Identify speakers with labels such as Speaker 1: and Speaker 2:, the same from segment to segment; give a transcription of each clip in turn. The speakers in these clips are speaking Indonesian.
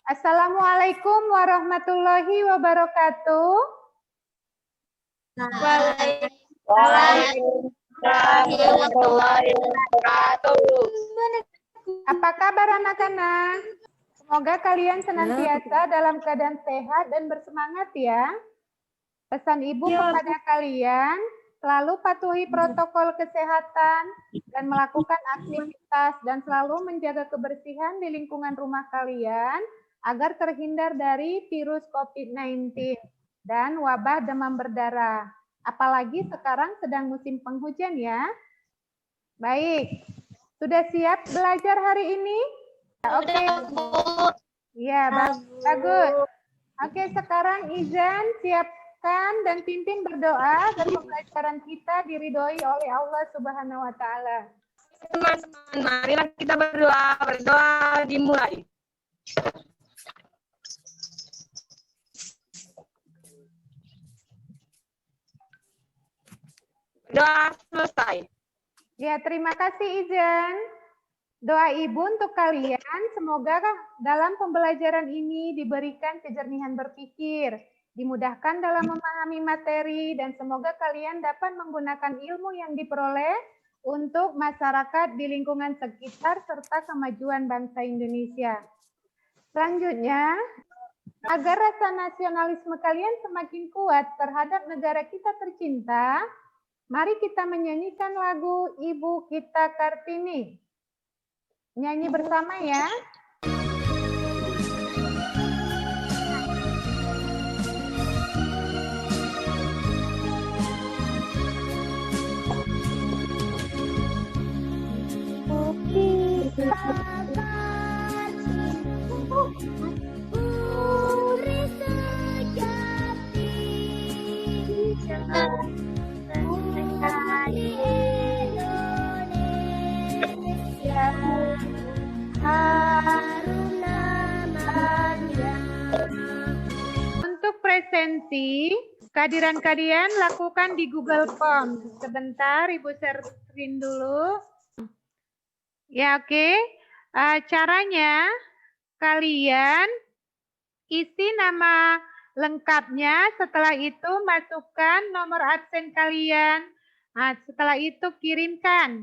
Speaker 1: Assalamualaikum warahmatullahi wabarakatuh.
Speaker 2: Waalaikumsalam warahmatullahi wabarakatuh.
Speaker 1: Apa kabar anak-anak? Semoga kalian senantiasa dalam keadaan sehat dan bersemangat ya. Pesan Ibu kepada kalian, selalu patuhi protokol kesehatan dan melakukan aktivitas dan selalu menjaga kebersihan di lingkungan rumah kalian agar terhindar dari virus COVID-19 dan wabah demam berdarah. Apalagi sekarang sedang musim penghujan ya. Baik, sudah siap belajar hari ini? Oke. Ya, bagus. Oke, sekarang Izan siapkan dan pimpin berdoa agar pembelajaran kita diridhoi oleh Allah Subhanahu wa taala.
Speaker 2: Teman-teman, marilah kita berdoa. Berdoa dimulai. Doa selesai.
Speaker 1: Ya, terima kasih Izan. Doa Ibu untuk kalian, semoga dalam pembelajaran ini diberikan kejernihan berpikir, dimudahkan dalam memahami materi, dan semoga kalian dapat menggunakan ilmu yang diperoleh untuk masyarakat di lingkungan sekitar serta kemajuan bangsa Indonesia. Selanjutnya, agar rasa nasionalisme kalian semakin kuat terhadap negara kita tercinta, mari kita menyanyikan lagu Ibu Kita Kartini. Nyanyi bersama ya. Untuk presensi, kehadiran kalian lakukan di Google Form. Sebentar, Ibu share screen dulu. Ya, oke. Caranya, kalian isi nama lengkapnya, setelah itu masukkan nomor absen kalian. Nah, setelah itu kirimkan.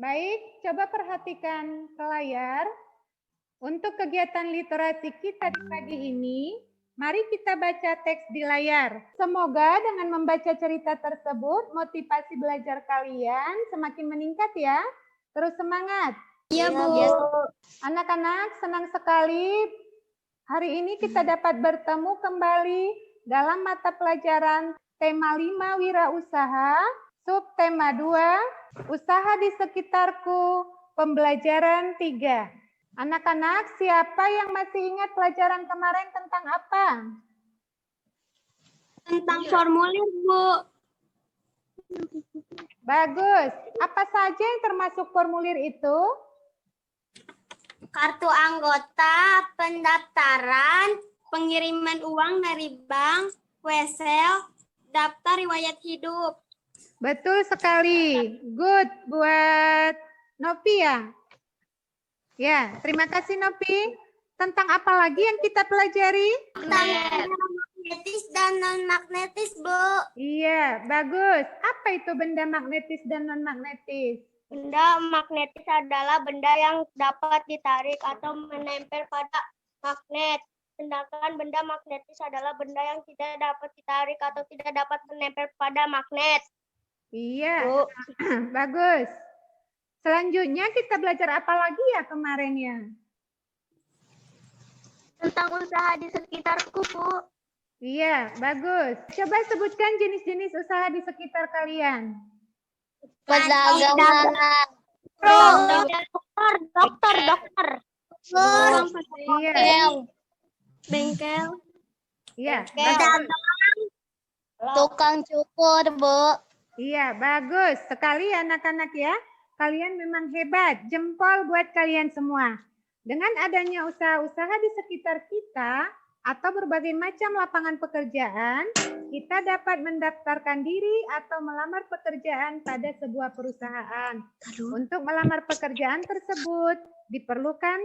Speaker 1: Baik, coba perhatikan ke layar. Untuk kegiatan literasi kita di pagi ini, mari kita baca teks di layar. Semoga dengan membaca cerita tersebut, motivasi belajar kalian semakin meningkat ya. Terus semangat.
Speaker 2: Iya, Bu.
Speaker 1: Anak-anak, senang sekali hari ini kita dapat bertemu kembali dalam mata pelajaran tema 5 wirausaha, subtema 2, usaha di sekitarku, pembelajaran 3. Anak-anak, siapa yang masih ingat pelajaran kemarin tentang apa?
Speaker 2: Tentang formulir, Bu.
Speaker 1: Bagus. Apa saja yang termasuk formulir itu?
Speaker 2: Kartu anggota, pendaftaran, pengiriman uang dari bank, wesel, daftar riwayat hidup.
Speaker 1: Betul sekali. Good buat Novi ya? Ya, terima kasih Novi. Tentang apa lagi yang kita pelajari?
Speaker 2: Magnetis dan non-magnetis, Bu.
Speaker 1: Iya, bagus. Apa itu benda magnetis dan non-magnetis?
Speaker 2: Benda magnetis adalah benda yang dapat ditarik atau menempel pada magnet. Sedangkan benda magnetis adalah benda yang tidak dapat ditarik atau tidak dapat menempel pada magnet.
Speaker 1: Iya,
Speaker 2: Bu.
Speaker 1: bagus. Selanjutnya kita belajar apa lagi ya kemarin ya?
Speaker 2: Tentang usaha di sekitarku, Bu.
Speaker 1: Iya, bagus. Coba sebutkan jenis-jenis usaha di sekitar kalian.
Speaker 2: Pedagang. Dokter.
Speaker 1: Iya.
Speaker 2: Bengkel.
Speaker 1: Iya,
Speaker 2: Pedagang. Tukang cukur, Bu.
Speaker 1: iya, bagus sekali anak-anak ya. Kalian memang hebat. Jempol buat kalian semua. Dengan adanya usaha-usaha di sekitar kita atau berbagai macam lapangan pekerjaan, kita dapat mendaftarkan diri atau melamar pekerjaan pada sebuah perusahaan. Untuk melamar pekerjaan tersebut, diperlukan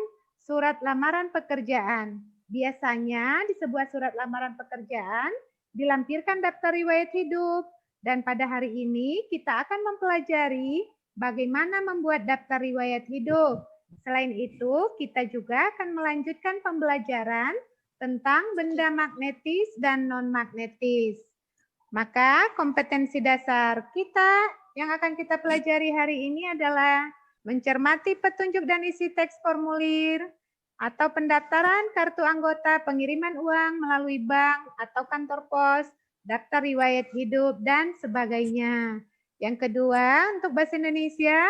Speaker 1: surat lamaran pekerjaan. Biasanya di sebuah surat lamaran pekerjaan dilampirkan daftar riwayat hidup. Dan pada hari ini kita akan mempelajari bagaimana membuat daftar riwayat hidup. Selain itu, kita juga akan melanjutkan pembelajaran tentang benda magnetis dan non-magnetis. Maka kompetensi dasar kita yang akan kita pelajari hari ini adalah mencermati petunjuk dan isi teks formulir, atau pendaftaran kartu anggota, pengiriman uang melalui bank atau kantor pos, daftar riwayat hidup, dan sebagainya. Yang kedua, untuk bahasa Indonesia,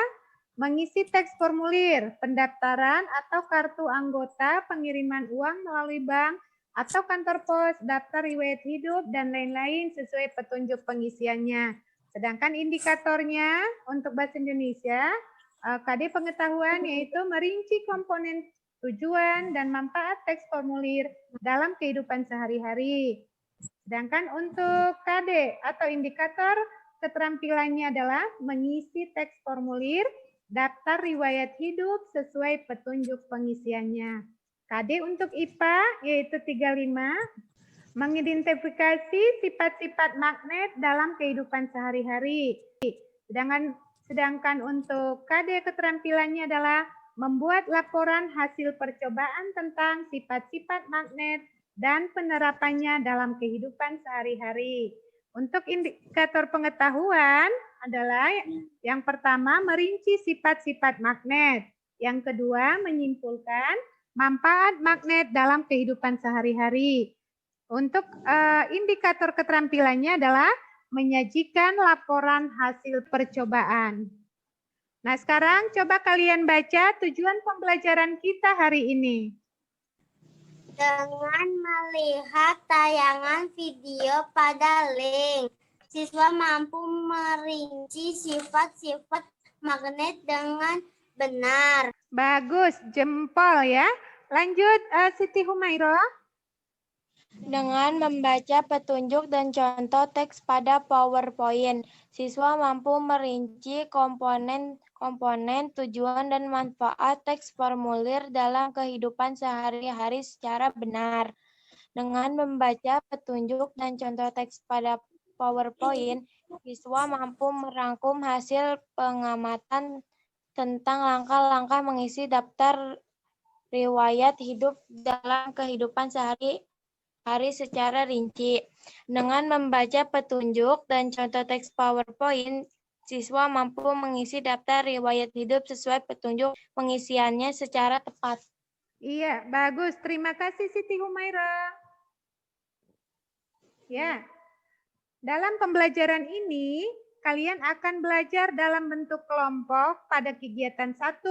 Speaker 1: mengisi teks formulir, pendaftaran atau kartu anggota, pengiriman uang melalui bank atau kantor pos, daftar riwayat hidup, dan lain-lain sesuai petunjuk pengisiannya. Sedangkan indikatornya untuk bahasa Indonesia, KD pengetahuan yaitu merinci komponen tujuan dan manfaat teks formulir dalam kehidupan sehari-hari. Sedangkan untuk KD atau indikator keterampilannya adalah mengisi teks formulir daftar riwayat hidup sesuai petunjuk pengisiannya. KD untuk IPA yaitu 35, mengidentifikasi sifat-sifat magnet dalam kehidupan sehari-hari. Sedangkan untuk KD keterampilannya adalah membuat laporan hasil percobaan tentang sifat-sifat magnet dan penerapannya dalam kehidupan sehari-hari. Untuk indikator pengetahuan adalah yang pertama merinci sifat-sifat magnet. Yang kedua menyimpulkan manfaat magnet dalam kehidupan sehari-hari. Untuk indikator keterampilannya adalah menyajikan laporan hasil percobaan. Nah, sekarang coba kalian baca tujuan pembelajaran kita hari ini.
Speaker 2: Dengan melihat tayangan video pada link, siswa mampu merinci sifat-sifat magnet dengan benar.
Speaker 1: Bagus, jempol ya. Lanjut, Siti Humairah.
Speaker 3: Dengan membaca petunjuk dan contoh teks pada PowerPoint, siswa mampu merinci komponen tujuan dan manfaat teks formulir dalam kehidupan sehari-hari secara benar. Dengan membaca petunjuk dan contoh teks pada PowerPoint, siswa mampu merangkum hasil pengamatan tentang langkah-langkah mengisi daftar riwayat hidup dalam kehidupan sehari-hari secara rinci. Dengan membaca petunjuk dan contoh teks PowerPoint, siswa mampu mengisi daftar riwayat hidup sesuai petunjuk pengisiannya secara tepat.
Speaker 1: Iya, bagus. Terima kasih Siti Humairah. Ya, dalam pembelajaran ini, kalian akan belajar dalam bentuk kelompok pada kegiatan 1.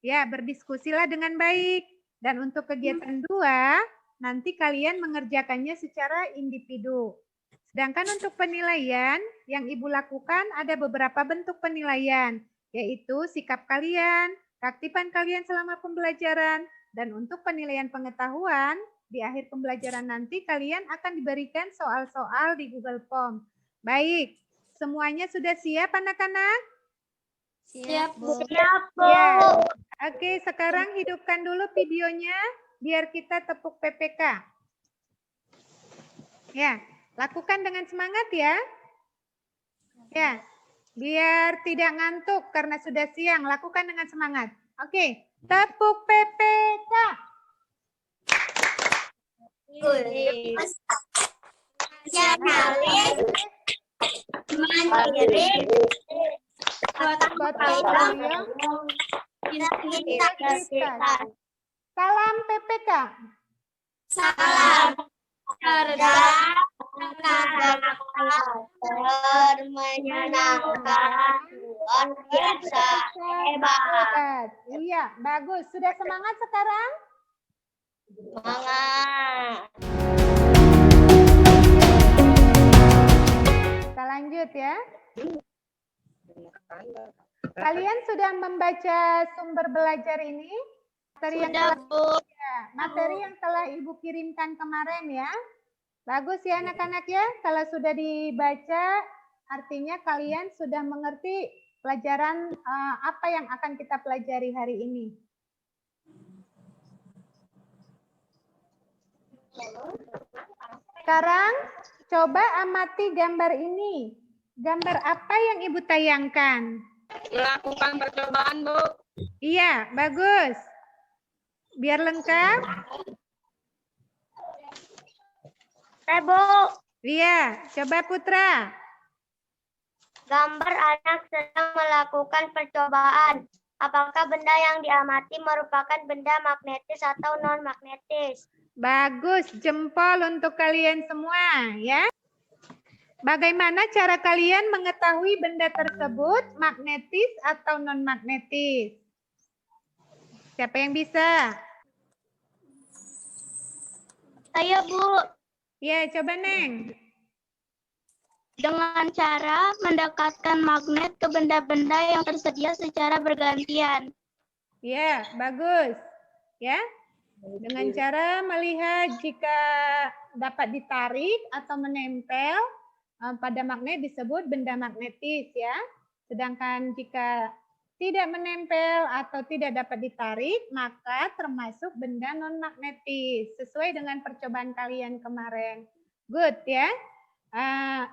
Speaker 1: Ya, berdiskusilah dengan baik. Dan untuk kegiatan 2, nanti kalian mengerjakannya secara individu. Sedangkan untuk penilaian, yang Ibu lakukan ada beberapa bentuk penilaian, yaitu sikap kalian, keaktifan kalian selama pembelajaran, dan untuk penilaian pengetahuan, di akhir pembelajaran nanti kalian akan diberikan soal-soal di Google Form. Baik, semuanya sudah siap anak-anak?
Speaker 3: Siap, Bu.
Speaker 2: Siap, Bu.
Speaker 1: Ya. Oke, sekarang hidupkan dulu videonya biar kita tepuk PPK. Ya, lakukan dengan semangat ya. Ya, biar tidak ngantuk karena sudah siang, lakukan dengan semangat. Oke, tepuk PPK. Salam PPK.
Speaker 2: Salam cerdas, menyenangkan, luar biasa, hebat.
Speaker 1: Iya, bagus. Sudah semangat sekarang?
Speaker 2: Semangat.
Speaker 1: Kita lanjut ya. Kalian sudah membaca sumber belajar ini? Materi yang telah Ibu kirimkan kemarin ya. Bagus ya anak-anak ya. Kalau sudah dibaca, artinya kalian sudah mengerti pelajaran apa yang akan kita pelajari hari ini. Sekarang coba amati gambar ini. Gambar apa yang Ibu tayangkan?
Speaker 4: Melakukan percobaan, Bu.
Speaker 1: Iya, bagus. Biar lengkap.
Speaker 2: Bu,
Speaker 1: Iya, coba Putra.
Speaker 2: gambar anak sedang melakukan percobaan. Apakah benda yang diamati merupakan benda magnetis atau non-magnetis?
Speaker 1: Bagus, jempol untuk kalian semua ya. Bagaimana cara kalian mengetahui benda tersebut magnetis atau non-magnetis? Siapa yang bisa?
Speaker 2: Saya, Bu,
Speaker 1: Ya, coba Neng.
Speaker 2: dengan cara mendekatkan magnet ke benda-benda yang tersedia secara bergantian.
Speaker 1: Ya, bagus. Ya. Dengan cara melihat jika dapat ditarik atau menempel pada magnet disebut benda magnetis ya. Sedangkan jika tidak menempel atau tidak dapat ditarik maka termasuk benda non magnetis sesuai dengan percobaan kalian kemarin. Good ya.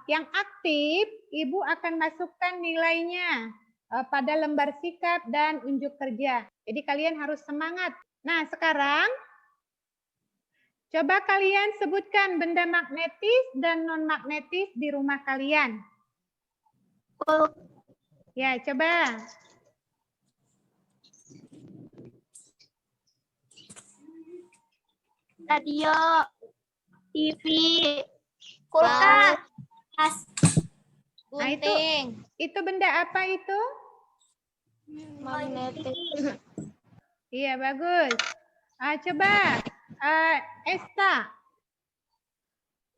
Speaker 1: Yang aktif Ibu akan masukkan nilainya pada lembar sikap dan unjuk kerja. Jadi kalian harus semangat. Nah, sekarang coba kalian sebutkan benda magnetis dan non-magnetis di rumah kalian. Ya, coba.
Speaker 2: Radio, TV, kulkas,
Speaker 1: Nah, itu benda apa itu?
Speaker 3: Magnetis.
Speaker 1: Iya, bagus. Coba, Esta.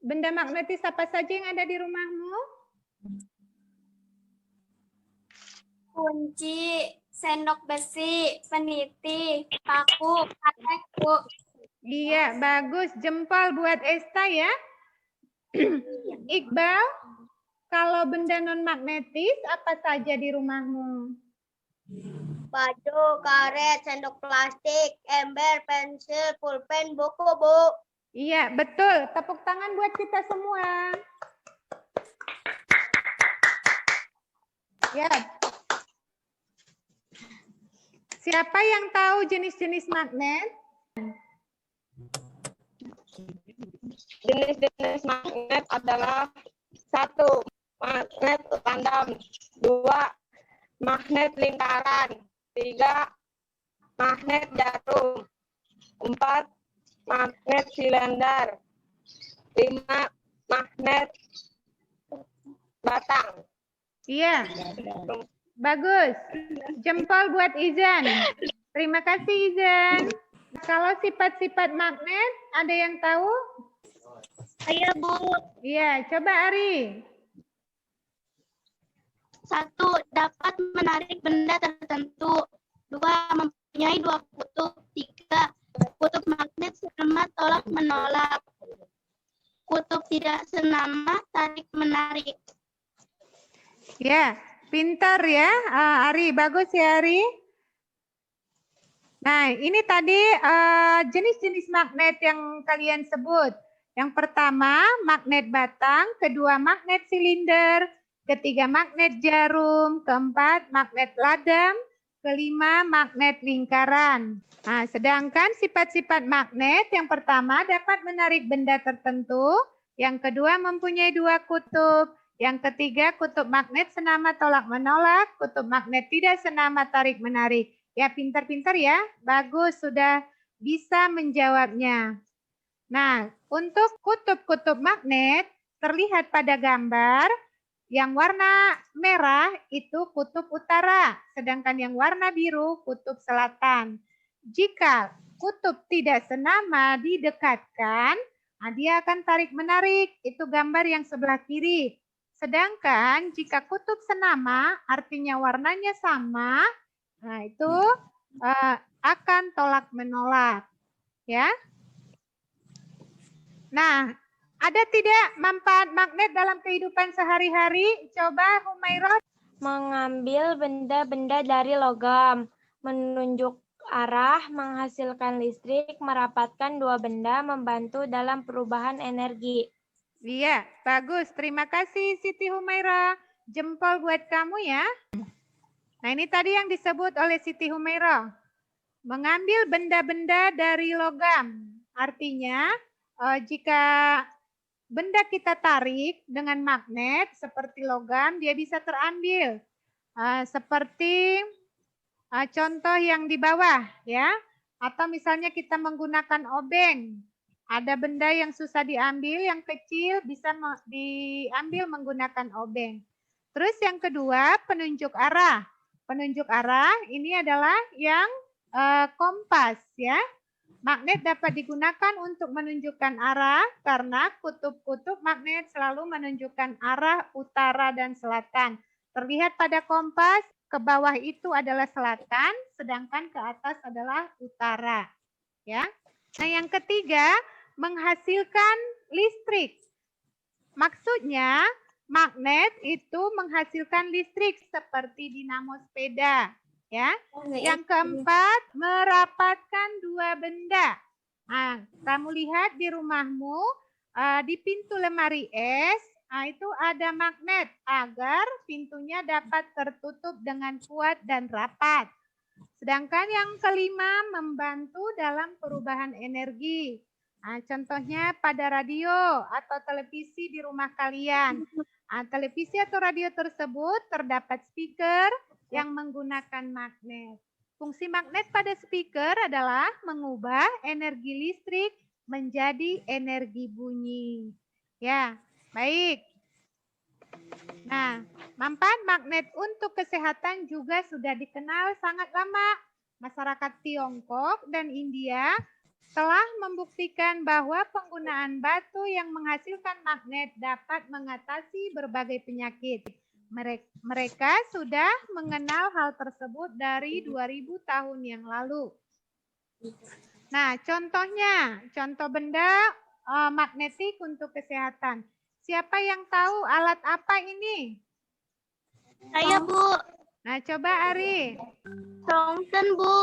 Speaker 1: Benda magnetis apa saja yang ada di rumahmu?
Speaker 2: kunci, sendok besi, peniti, paku, karet, Bu.
Speaker 1: Iya, bagus. Jempol buat Esta ya. Iqbal, kalau benda non-magnetis apa saja di rumahmu?
Speaker 2: Baju, karet, sendok plastik, ember, pensil, pulpen, buku, Bu.
Speaker 1: Iya, betul. Tepuk tangan buat kita semua. Ya. Siapa yang tahu jenis-jenis magnet?
Speaker 4: Jenis-jenis magnet adalah 1. Magnet tandem, 2. Magnet lingkaran, 3. Magnet jarum, 4. Magnet silinder, 5. Magnet batang.
Speaker 1: Iya, bagus. Jempol buat Izan. Terima kasih Izan. Kalau sifat-sifat magnet, ada yang tahu?
Speaker 2: Ayo, Bu.
Speaker 1: Iya, coba Ari.
Speaker 2: 1. Dapat menarik benda tertentu. 2. Mempunyai 2 kutub. 3. Kutub magnet senama tolak menolak. Kutub tidak senama tarik menarik.
Speaker 1: Ya, pintar ya. Ari, bagus ya Ari. Nah, ini tadi jenis-jenis magnet yang kalian sebut. Yang pertama, magnet batang. Kedua, magnet silinder. Ketiga, magnet jarum. Keempat, magnet ladam. Kelima, magnet lingkaran. Nah, sedangkan sifat-sifat magnet yang pertama dapat menarik benda tertentu. Yang kedua, mempunyai 2 kutub. Yang ketiga, kutub magnet senama tolak-menolak. Kutub magnet tidak senama tarik-menarik. Ya, pintar-pintar ya. Bagus, sudah bisa menjawabnya. Nah, untuk kutub-kutub magnet terlihat pada gambar. Yang warna merah itu kutub utara, sedangkan yang warna biru kutub selatan. Jika kutub tidak senama didekatkan, dia akan tarik-menarik. Itu gambar yang sebelah kiri. Sedangkan jika kutub senama, artinya warnanya sama, nah itu akan tolak-menolak. Ya. Nah, ada tidak manfaat magnet dalam kehidupan sehari-hari? Coba Humairah.
Speaker 3: Mengambil benda-benda dari logam, menunjuk arah, menghasilkan listrik, merapatkan 2 benda, membantu dalam perubahan energi.
Speaker 1: Iya, bagus. Terima kasih Siti Humaira. Jempol buat kamu ya. Nah, ini tadi yang disebut oleh Siti Humaira. Mengambil benda-benda dari logam. Artinya, jika benda kita tarik dengan magnet seperti logam, dia bisa terambil. Seperti contoh yang di bawah ya. Atau misalnya kita menggunakan obeng. Ada benda yang susah diambil, yang kecil bisa diambil menggunakan obeng. Terus yang kedua, penunjuk arah. Penunjuk arah ini adalah yang kompas ya. Magnet dapat digunakan untuk menunjukkan arah karena kutub-kutub magnet selalu menunjukkan arah utara dan selatan. Terlihat pada kompas, ke bawah itu adalah selatan, sedangkan ke atas adalah utara. Ya. Nah, yang ketiga, menghasilkan listrik. Maksudnya, magnet itu menghasilkan listrik seperti dinamo sepeda. Ya. Yang keempat, merapatkan dua benda. Nah, kamu lihat di rumahmu, di pintu lemari es, itu ada magnet agar pintunya dapat tertutup dengan kuat dan rapat. Sedangkan yang kelima, membantu dalam perubahan energi. Nah, contohnya pada radio atau televisi di rumah kalian. Nah, televisi atau radio tersebut terdapat speaker yang menggunakan magnet. Fungsi magnet pada speaker adalah mengubah energi listrik menjadi energi bunyi. Ya, baik. Nah, manfaat magnet untuk kesehatan juga sudah dikenal sangat lama. Masyarakat Tiongkok dan India telah membuktikan bahwa penggunaan batu yang menghasilkan magnet dapat mengatasi berbagai penyakit. Mereka sudah mengenal hal tersebut dari 2000 tahun yang lalu. Nah, contohnya, contoh benda magnetik untuk kesehatan. Siapa yang tahu alat apa ini?
Speaker 2: Saya, Bu.
Speaker 1: Nah, coba Ari.
Speaker 2: Ronsen, Bu.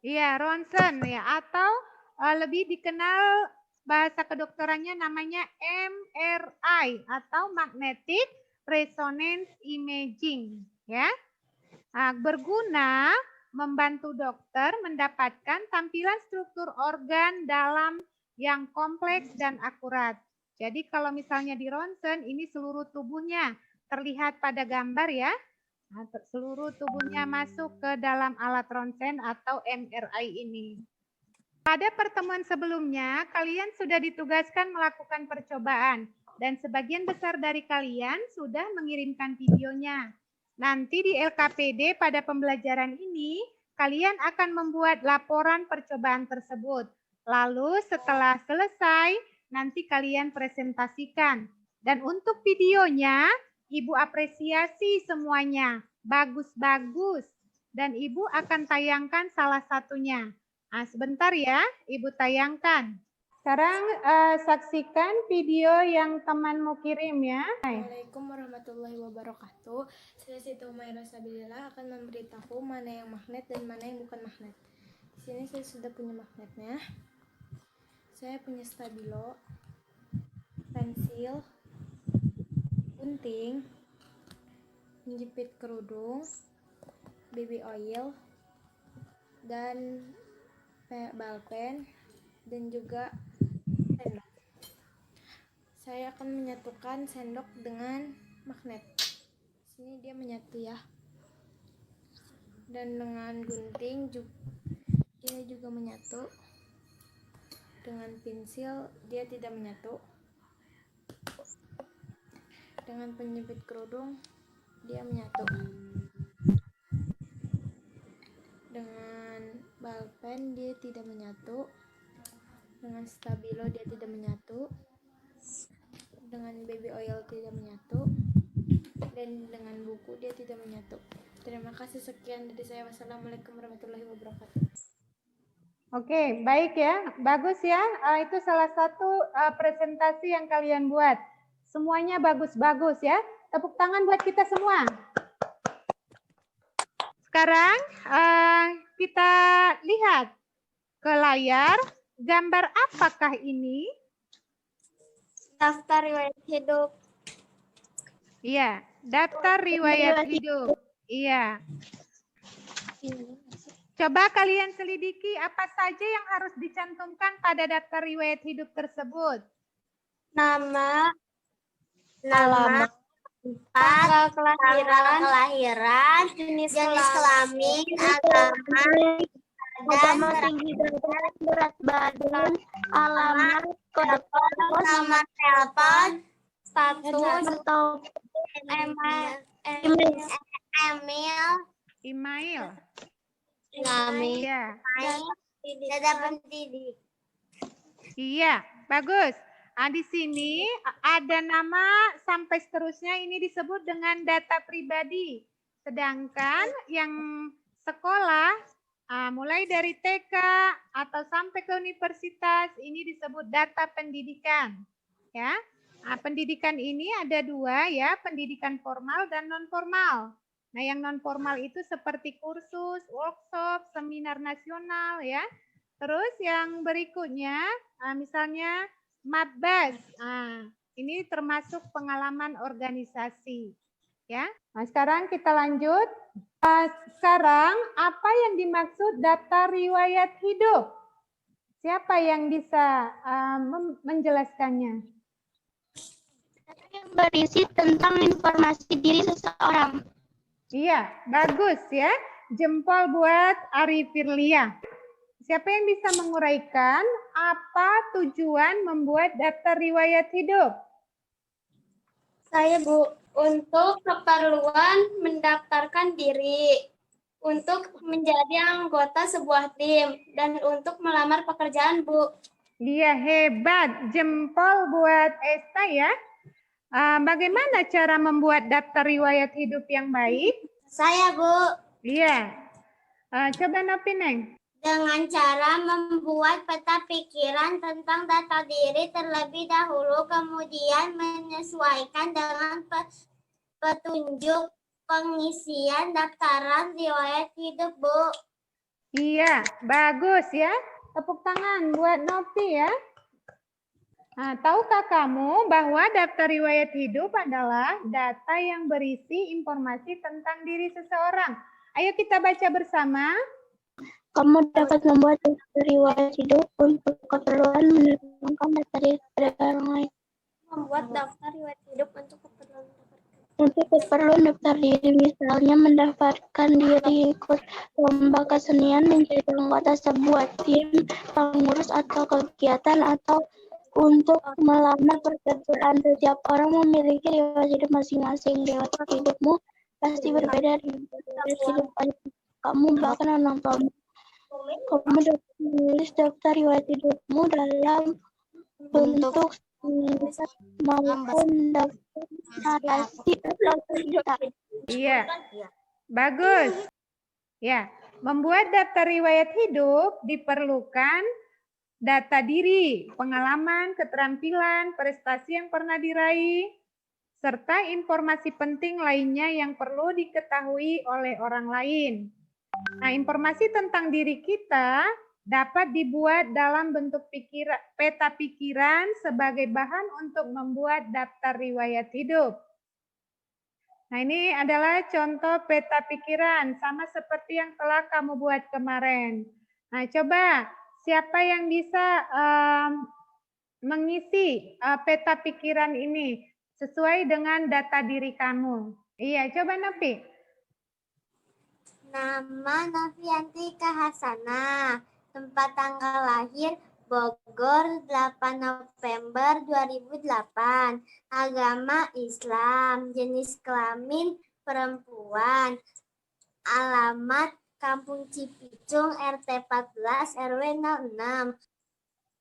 Speaker 1: Iya, ronsen ya, atau lebih dikenal bahasa kedokterannya namanya MRI atau magnetic resonance imaging ya. Nah, berguna membantu dokter mendapatkan tampilan struktur organ dalam yang kompleks dan akurat. Jadi kalau misalnya di ronsen ini seluruh tubuhnya terlihat pada gambar ya. Nah, seluruh tubuhnya masuk ke dalam alat ronsen atau MRI ini. Pada pertemuan sebelumnya, kalian sudah ditugaskan melakukan percobaan dan sebagian besar dari kalian sudah mengirimkan videonya. Nanti di LKPD pada pembelajaran ini, kalian akan membuat laporan percobaan tersebut. Lalu setelah selesai, nanti kalian presentasikan. Dan untuk videonya, Ibu apresiasi semuanya, bagus-bagus. Dan Ibu akan tayangkan salah satunya. Nah, sebentar ya, Ibu tayangkan. Sekarang saksikan video yang temanmu kirim ya.
Speaker 3: Assalamualaikum warahmatullahi wabarakatuh. Saya Siti Humaira Sabilillah akan memberitahu mana yang magnet dan mana yang bukan magnet. Di sini saya sudah punya magnetnya. Saya punya stabilo, pensil, gunting, menjepit kerudung, baby oil, dan balpen, dan juga sendok. Saya akan menyatukan sendok dengan magnet. Sini dia menyatu ya. Dan dengan gunting dia juga menyatu. Dengan pensil dia tidak menyatu. Dengan penjepit kerudung dia menyatu. Dengan balpen dia tidak menyatu. Dengan stabilo dia tidak menyatu. Dengan baby oil tidak menyatu. Dan dengan buku dia tidak menyatu. Terima kasih, sekian dari saya. Wassalamualaikum warahmatullahi wabarakatuh.
Speaker 1: Oke, baik ya. Bagus ya. Itu salah satu presentasi yang kalian buat. Semuanya bagus-bagus ya. Tepuk tangan buat kita semua. Sekarang kita lihat ke layar. Gambar apakah ini?
Speaker 2: Daftar riwayat hidup.
Speaker 1: Iya, daftar riwayat hidup. Iya. Coba kalian selidiki apa saja yang harus dicantumkan pada daftar riwayat hidup tersebut.
Speaker 2: Nama,
Speaker 3: Alamat,
Speaker 2: tanggal kelahiran, jenis kelamin, agama, tinggi badan, berat badan, alamat, kode pos, nomor telepon, status, atau
Speaker 1: Email.
Speaker 2: email,
Speaker 1: Iya.
Speaker 2: data pendidik.
Speaker 1: Iya, bagus. Ah, di sini ada nama sampai seterusnya ini disebut dengan data pribadi. Sedangkan yang sekolah mulai dari TK atau sampai ke universitas ini disebut data pendidikan. Ya, pendidikan ini ada dua ya, pendidikan formal dan non formal. Nah, yang non formal itu seperti kursus, workshop, seminar nasional ya. Terus yang berikutnya, misalnya Matbas. Ini termasuk pengalaman organisasi. Ya. Nah, sekarang kita lanjut. Sekarang apa yang dimaksud data riwayat hidup? Siapa yang bisa menjelaskannya?
Speaker 2: Yang berisi tentang informasi diri seseorang.
Speaker 1: Iya, bagus ya. Jempol buat Ari Firlia. Siapa yang bisa menguraikan apa tujuan membuat daftar riwayat hidup?
Speaker 2: Saya, Bu, untuk keperluan mendaftarkan diri, untuk menjadi anggota sebuah tim, dan untuk melamar pekerjaan, Bu.
Speaker 1: Iya, hebat. Jempol buat Esta ya. Bagaimana cara membuat daftar riwayat hidup yang baik?
Speaker 2: Saya, Bu,
Speaker 1: Iya. Coba Nopi, Neng.
Speaker 2: dengan cara membuat peta pikiran tentang data diri terlebih dahulu, kemudian menyesuaikan dengan petunjuk pengisian daftaran riwayat hidup, Bu.
Speaker 1: Iya, bagus ya. Tepuk tangan buat Nopi ya. Nah, tahukah kamu bahwa daftar riwayat hidup adalah data yang berisi informasi tentang diri seseorang? Ayo kita baca bersama.
Speaker 2: Kamu dapat membuat daftar riwayat hidup untuk keperluan mendatangkan data diri pada orang lain. Membuat daftar riwayat hidup untuk keperluan daftar diri, misalnya mendaftarkan diri ikut lomba kesenian, menjadi anggota sebuah tim, pengurus atau kegiatan, atau untuk melamar pekerjaan. Setiap orang memiliki riwayat hidup masing-masing. Riwayat hidupmu pasti berbeda dengan riwayat hidup kamu, bahkan orang tuamu. Kamu dapat menulis daftar riwayat hidupmu dalam bentuk maupun daftar narasi atau cerita.
Speaker 1: Iya, bagus. Ya, membuat daftar riwayat hidup diperlukan data diri, pengalaman, keterampilan, prestasi yang pernah diraih, serta informasi penting lainnya yang perlu diketahui oleh orang lain. Nah, informasi tentang diri kita dapat dibuat dalam bentuk peta pikiran sebagai bahan untuk membuat daftar riwayat hidup. Nah, ini adalah contoh peta pikiran, sama seperti yang telah kamu buat kemarin. Nah, coba siapa yang bisa mengisi peta pikiran ini sesuai dengan data diri kamu? Iya, coba Nopi.
Speaker 2: Nama Novianti Kahasana, tempat tanggal lahir Bogor 8 November 2008, agama Islam, jenis kelamin perempuan, alamat Kampung Cipicung RT 14 RW 06,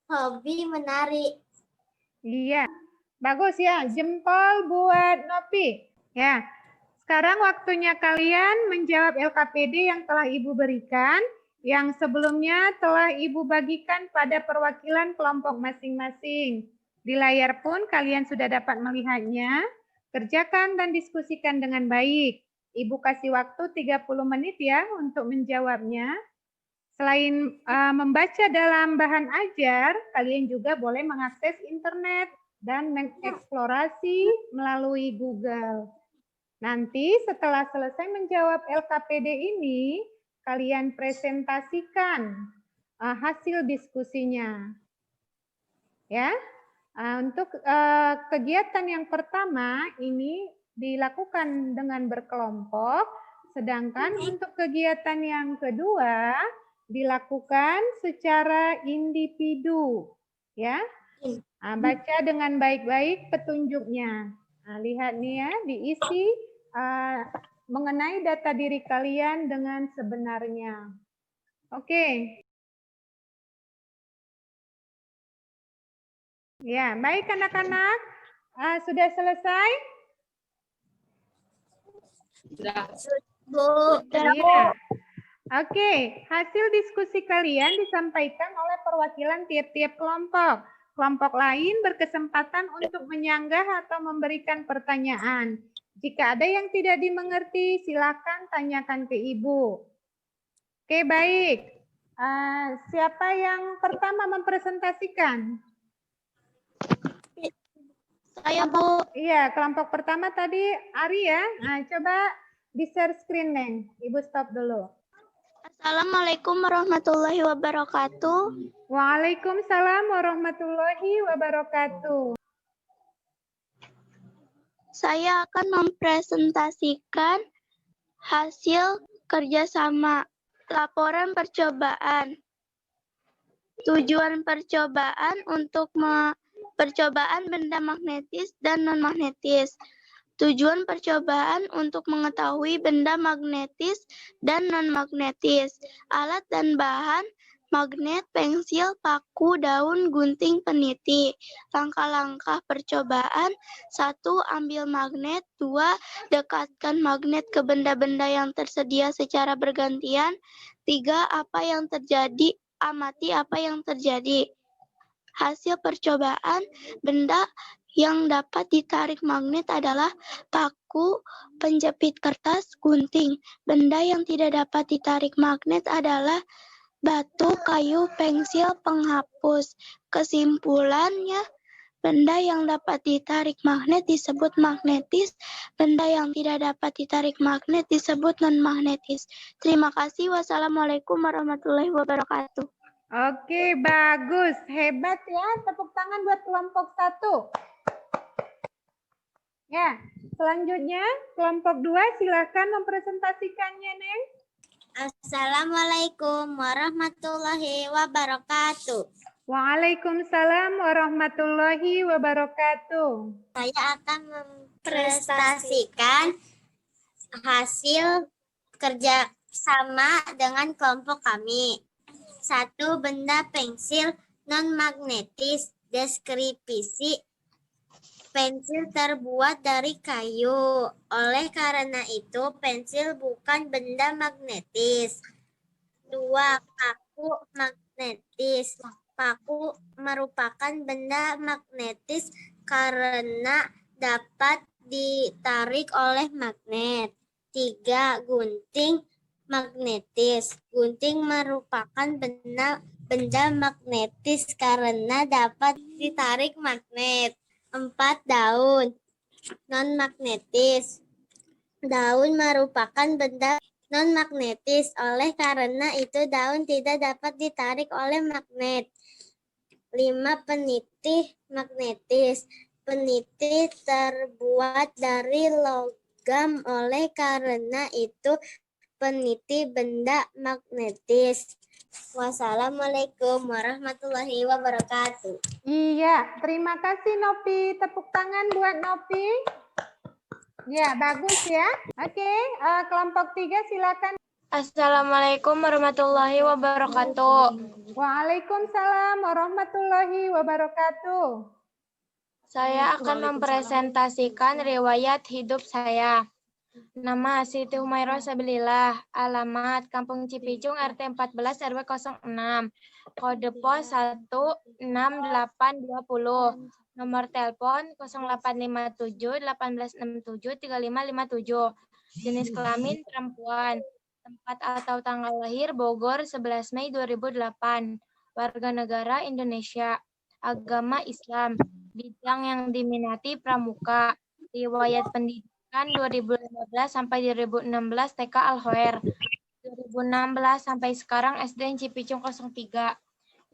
Speaker 2: hobi menari.
Speaker 1: Iya, bagus ya, jempol buat Nopi. Ya. Sekarang waktunya kalian menjawab LKPD yang telah Ibu berikan, yang sebelumnya telah Ibu bagikan pada perwakilan kelompok masing-masing. Di layar pun kalian sudah dapat melihatnya. Kerjakan dan diskusikan dengan baik. Ibu kasih waktu 30 menit ya untuk menjawabnya. Selain membaca dalam bahan ajar, kalian juga boleh mengakses internet dan mengeksplorasi melalui Google. Nanti setelah selesai menjawab LKPD ini, kalian presentasikan hasil diskusinya. Ya. Untuk kegiatan yang pertama ini dilakukan dengan berkelompok, sedangkan untuk kegiatan yang kedua dilakukan secara individu. Ya, baca dengan baik-baik petunjuknya. Lihat nih ya, diisi mengenai data diri kalian dengan sebenarnya. Oke. Ya, baik anak-anak. Sudah selesai?
Speaker 2: Bu.
Speaker 1: Iya. Oke, hasil diskusi kalian disampaikan oleh perwakilan tiap-tiap kelompok. Kelompok lain berkesempatan untuk menyanggah atau memberikan pertanyaan. Jika ada yang tidak dimengerti, silakan tanyakan ke Ibu. Oke, baik. Siapa yang pertama mempresentasikan?
Speaker 2: Saya, Bu.
Speaker 1: Iya, kelompok pertama tadi Ari ya. Coba di-share screen, Neng. Ibu stop dulu.
Speaker 2: Assalamualaikum warahmatullahi wabarakatuh.
Speaker 1: Waalaikumsalam warahmatullahi wabarakatuh.
Speaker 2: Saya akan mempresentasikan hasil kerjasama laporan percobaan. Tujuan percobaan untuk percobaan benda magnetis dan non-magnetis. Tujuan percobaan untuk mengetahui benda magnetis dan non-magnetis. Alat dan bahan: magnet, pensil, paku, daun, gunting, peniti. Langkah-langkah percobaan: 1. Ambil magnet. 2. Dekatkan magnet ke benda-benda yang tersedia secara bergantian. 3. Amati apa yang terjadi. Hasil percobaan: benda yang dapat ditarik magnet adalah paku, penjepit kertas, gunting. Benda yang tidak dapat ditarik magnet adalah batu, kayu, pensil, penghapus. Kesimpulannya, benda yang dapat ditarik magnet disebut magnetis, benda yang tidak dapat ditarik magnet disebut non-magnetis. Terima kasih. Wassalamualaikum warahmatullahi wabarakatuh.
Speaker 1: Oke, bagus. Hebat ya. Tepuk tangan buat kelompok 1. Ya, selanjutnya kelompok 2 silakan mempresentasikannya, Neng.
Speaker 2: Assalamualaikum warahmatullahi wabarakatuh.
Speaker 1: Waalaikumsalam warahmatullahi wabarakatuh.
Speaker 2: Saya akan mempresentasikan hasil kerja sama dengan kelompok kami. 1. Benda pensil non-magnetis. Deskripsi: pensil terbuat dari kayu. Oleh karena itu, pensil bukan benda magnetis. 2. Paku magnetis. Paku merupakan benda magnetis karena dapat ditarik oleh magnet. 3. Gunting magnetis. Gunting merupakan benda magnetis karena dapat ditarik magnet. 4. Daun non-magnetis. Daun merupakan benda non-magnetis, oleh karena itu daun tidak dapat ditarik oleh magnet. 5. Peniti magnetis. Peniti terbuat dari logam, oleh karena itu peniti benda magnetis. Wassalamualaikum warahmatullahi wabarakatuh.
Speaker 1: Iya, terima kasih Nopi. Tepuk tangan buat Nopi. Ya, bagus ya. Oke, kelompok 3 silakan.
Speaker 3: Assalamualaikum warahmatullahi wabarakatuh.
Speaker 1: Waalaikumsalam warahmatullahi wabarakatuh.
Speaker 3: Saya akan mempresentasikan riwayat hidup saya. Nama Siti Humairah Sabilillah. Alamat Kampung Cipicung RT 14 RW 06. Kode pos 16820. Nomor telepon 0857 1867 3557. Jenis kelamin perempuan. Tempat atau tanggal lahir Bogor 11 Mei 2008. Warga negara Indonesia. Agama Islam. Bidang yang diminati pramuka. Riwayat pendidikan 2015 sampai 2016 TK Al-Khoer. 2016 sampai sekarang SDN Cipicung 03.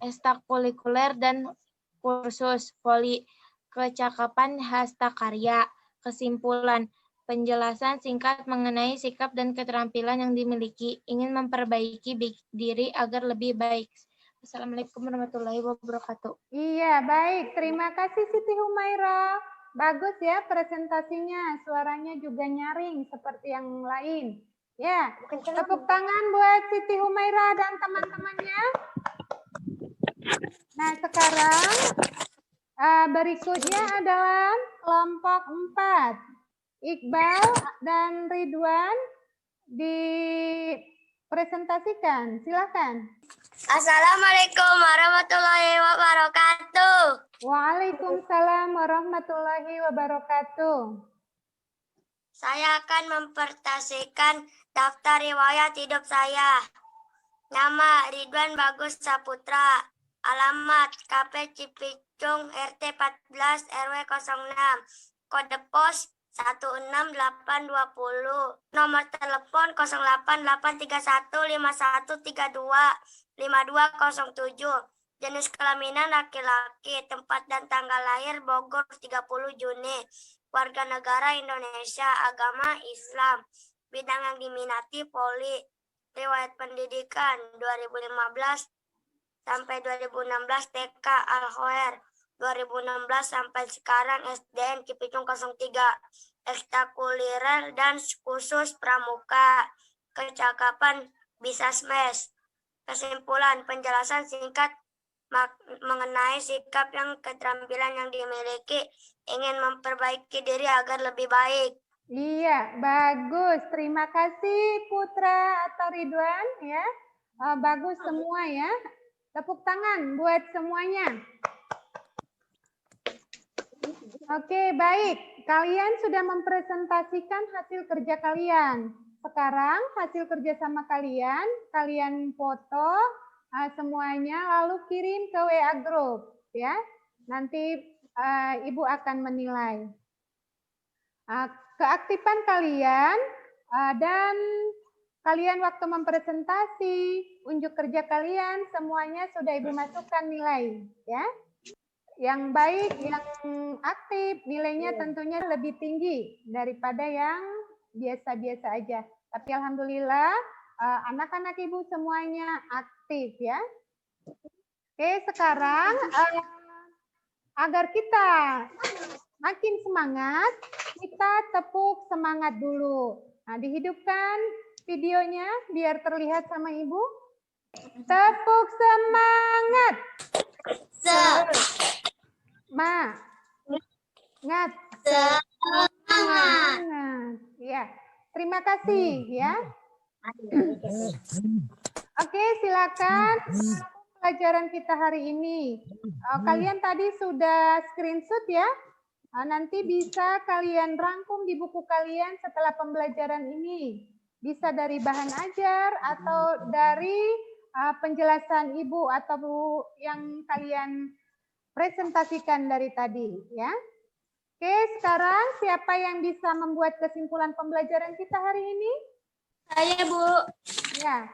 Speaker 3: Ekstrakurikuler dan kursus voli. Kecakapan hastakarya. Kesimpulan. Penjelasan singkat mengenai sikap dan keterampilan yang dimiliki. Ingin memperbaiki diri agar lebih baik. Assalamualaikum warahmatullahi wabarakatuh.
Speaker 1: Iya, baik. Terima kasih Siti Humaira. Bagus ya presentasinya. Suaranya juga nyaring seperti yang lain. Ya, tepuk tangan buat Siti Humaira dan teman-temannya. Nah, sekarang berikutnya adalah kelompok 4. Iqbal dan Ridwan dipresentasikan. Silakan.
Speaker 2: Assalamualaikum warahmatullahi wabarakatuh.
Speaker 1: Waalaikumsalam warahmatullahi wabarakatuh.
Speaker 2: Saya akan mempresentasikan daftar riwayat hidup saya. Nama Ridwan Bagus Saputra. Alamat KP Cipicung RT 14 RW 06. Kode pos 16820. Nomor telepon 0815151325207. Jenis kelamin laki-laki. Tempat dan tanggal lahir Bogor 30 Juni. Warga negara Indonesia. Agama Islam. Bidang yang diminati voli. Riwayat pendidikan 2015 sampai 2016 TK Al-Khoer. 2016 sampai sekarang SDN Cipicung 03. Ekstrakurikuler dan khusus pramuka. Kecakapan bisa smash. Kesimpulan, penjelasan singkat mengenai sikap yang keterampilan yang dimiliki. Ingin memperbaiki diri agar lebih baik.
Speaker 1: Iya, bagus. Terima kasih Putra atau Ridwan ya. Bagus semua ya. Tepuk tangan buat semuanya. Oke, baik. Kalian sudah mempresentasikan hasil kerja kalian. Sekarang hasil kerja sama kalian foto semuanya lalu kirim ke WA Group ya. Nanti Ibu akan menilai keaktifan kalian dan kalian waktu mempresentasi, unjuk kerja kalian semuanya sudah Ibu masukkan nilai ya. Yang baik, yang aktif, nilainya tentunya lebih tinggi daripada yang biasa-biasa aja. Tapi alhamdulillah anak-anak Ibu semuanya aktif ya. Oke, sekarang agar kita makin semangat, kita tepuk semangat dulu. Nah, dihidupkan videonya biar terlihat sama Ibu. Tepuk semangat. Semangat. Ya, terima kasih ya. Oke, silakan pelajaran kita hari ini. Kalian tadi sudah screenshot ya. Nanti bisa kalian rangkum di buku kalian setelah pembelajaran ini. Bisa dari bahan ajar atau dari penjelasan Ibu atau yang kalian presentasikan dari tadi ya. Oke, sekarang siapa yang bisa membuat kesimpulan pembelajaran kita hari ini?
Speaker 2: Saya, Bu.
Speaker 1: Ya.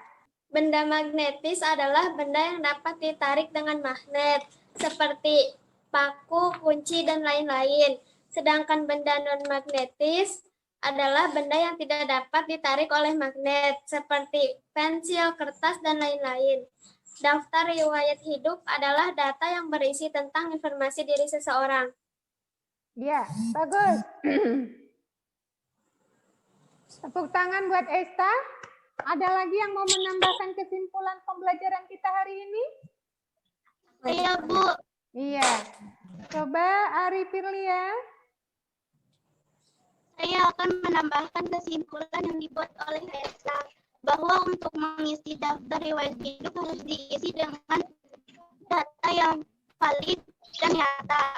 Speaker 2: Benda magnetis adalah benda yang dapat ditarik dengan magnet, seperti paku, kunci, dan lain-lain. Sedangkan benda non-magnetis adalah benda yang tidak dapat ditarik oleh magnet, seperti pensil, kertas, dan lain-lain. Daftar riwayat hidup adalah data yang berisi tentang informasi diri seseorang.
Speaker 1: Ya, bagus. Tepuk tangan buat Esta. Ada lagi yang mau menambahkan kesimpulan pembelajaran kita hari ini?
Speaker 2: Iya, Bu.
Speaker 1: Iya. Coba Ari Firlia.
Speaker 2: Saya akan menambahkan kesimpulan yang dibuat oleh Esta, bahwa untuk mengisi daftar riwayat hidup harus diisi dengan data yang valid dan nyata.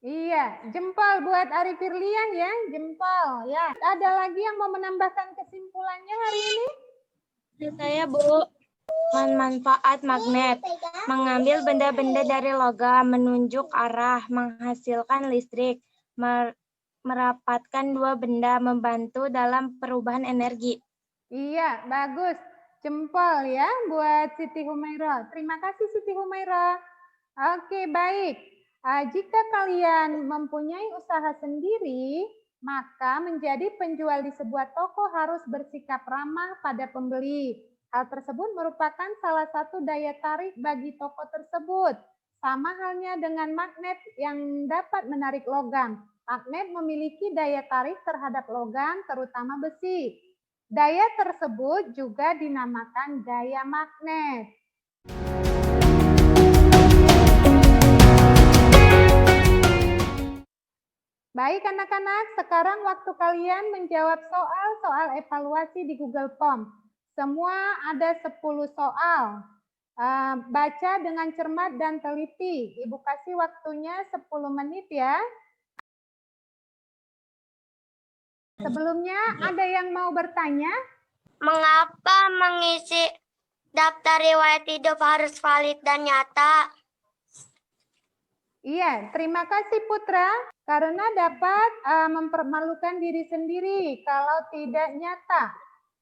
Speaker 1: Iya, jempol buat Ari Firlian ya, jempol ya. Ada lagi yang mau menambahkan kesimpulannya hari ini?
Speaker 3: Saya, Bu. Manfaat magnet. mengambil benda-benda dari logam, menunjuk arah, menghasilkan listrik, merapatkan dua benda, membantu dalam perubahan energi.
Speaker 1: Iya, bagus. Jempol ya buat Siti Humaira. Terima kasih Siti Humaira. Oke, baik. Jika kalian mempunyai usaha sendiri, maka menjadi penjual di sebuah toko harus bersikap ramah pada pembeli. Hal tersebut merupakan salah satu daya tarik bagi toko tersebut. Sama halnya dengan magnet yang dapat menarik logam. Magnet memiliki daya tarik terhadap logam, terutama besi. Daya tersebut juga dinamakan daya magnet. Baik anak-anak, sekarang waktu kalian menjawab soal-soal evaluasi di Google Form. Semua ada 10 soal. Baca dengan cermat dan teliti. Ibu kasih waktunya 10 menit ya. Sebelumnya ada yang mau bertanya?
Speaker 2: Mengapa mengisi daftar riwayat hidup harus valid dan nyata?
Speaker 1: Iya, terima kasih Putra. Karena dapat mempermalukan diri sendiri kalau tidak nyata.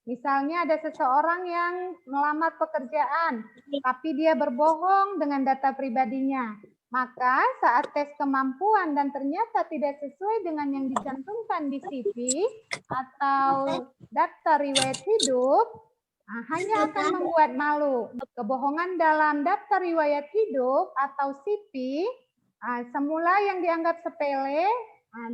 Speaker 1: Misalnya ada seseorang yang melamar pekerjaan, tapi dia berbohong dengan data pribadinya. Maka saat tes kemampuan dan ternyata tidak sesuai dengan yang dicantumkan di CV atau daftar riwayat hidup, hanya akan membuat malu. Kebohongan dalam daftar riwayat hidup atau CV semula yang dianggap sepele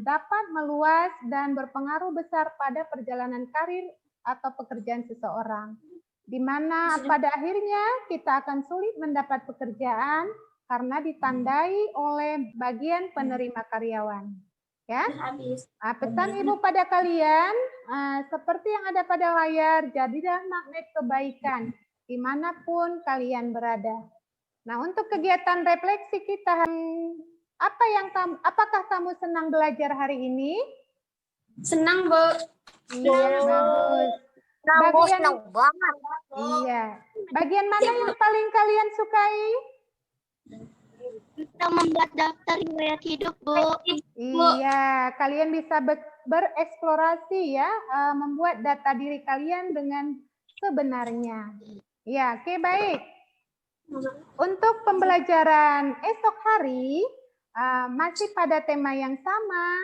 Speaker 1: dapat meluas dan berpengaruh besar pada perjalanan karir atau pekerjaan seseorang. Di mana pada akhirnya kita akan sulit mendapat pekerjaan karena ditandai oleh bagian penerima karyawan. Ya, pesan Ibu pada kalian, seperti yang ada pada layar, jadilah magnet kebaikan dimanapun kalian berada. Nah, untuk kegiatan refleksi kita, apakah kamu senang belajar hari ini?
Speaker 2: Senang, Bu.
Speaker 1: Iya, bagus.
Speaker 2: Senang banget.
Speaker 1: Iya. Bagian mana yang paling kalian sukai?
Speaker 2: Kita membuat daftar riwayat hidup, Bu.
Speaker 1: Iya, kalian bisa bereksplorasi ya, membuat data diri kalian dengan sebenarnya. Ya, oke, baik. Untuk pembelajaran esok hari, masih pada tema yang sama,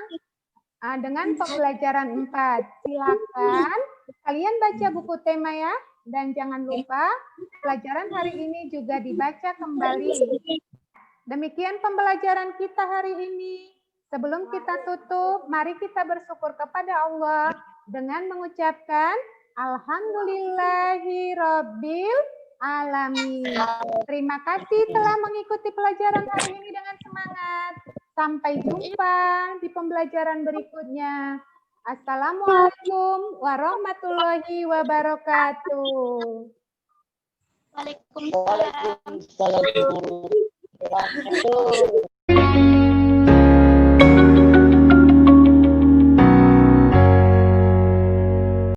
Speaker 1: dengan pembelajaran 4. Silakan kalian baca buku tema ya, dan jangan lupa pelajaran hari ini juga dibaca kembali. Demikian pembelajaran kita hari ini. Sebelum kita tutup, mari kita bersyukur kepada Allah dengan mengucapkan Alhamdulillahirabbil alamin. Terima kasih telah mengikuti pelajaran hari ini dengan semangat. Sampai jumpa di pembelajaran berikutnya. Assalamualaikum warahmatullahi wabarakatuh.
Speaker 2: Waalaikumsalam.
Speaker 5: Waalaikumsalam.